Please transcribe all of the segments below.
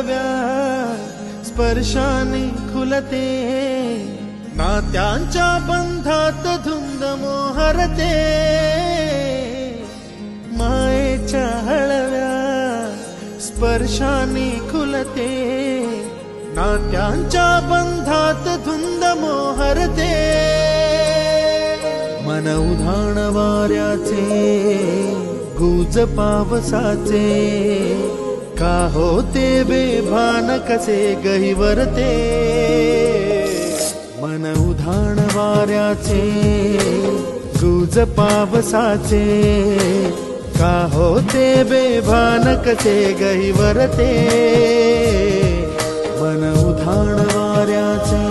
हळव्या स्पर्शाने खुलते, नात्यांच्या बंधात धुंद मोहरते, मायेच्या हळव्या स्पर्शाने खुलते, नात्यांच्या बंधात धुंद मोहरते, मन उधाण वाऱ्याचे गुज पावसाचे, का होते बेभान कसे गहिवरते, मन उधाण वाऱ्याचे गुज पावसाचे, का होते बेभान कसे गहिवरते, मन उधाण वाऱ्याचे.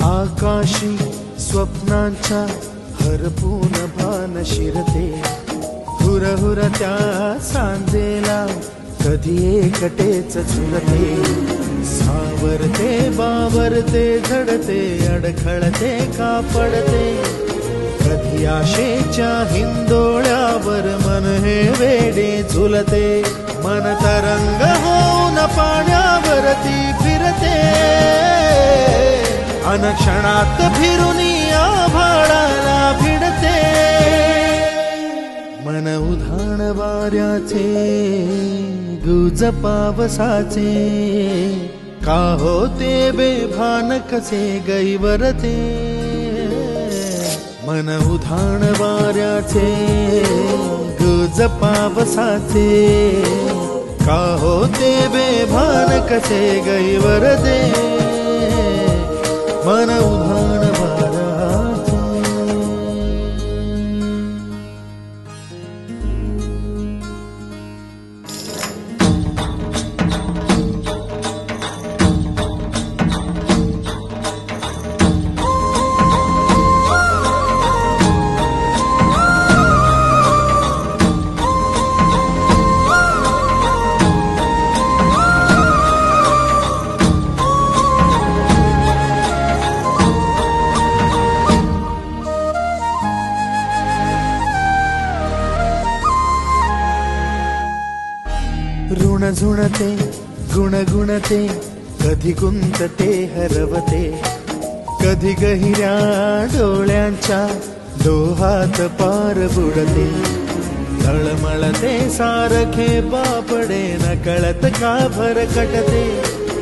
आकाशी स्वप्नांच्या हरपून भान शिरते, हुरहुर त्या सांजेला कधी एकटेच झुलते, सावरते बावरते झडते, अडखळते का पडते, कधी आशेच्या हिंदोळ्यावर मन हे वेडे झुलते, मन तरंग होऊन पाण्यावरती फिरते, अनक्षणात फिरुनी आभाळाला भिडते, मन उधाण वाऱ्याचे गुज पावसाचे, का होते बेभान कसे गहिवरते, मन उधाण वाऱ्याचे गुज पावसाचे, का होते बेभान कसे गहिवरते, मन उधाण वाऱ्याचे. ऋण झुणते गुणगुणते, कधी गुंतते हरवते, कधी गहिऱ्या डोळ्यांच्या डोहात पार बुडते, तळमळते सारखे बापडे नकळत का भरकटते,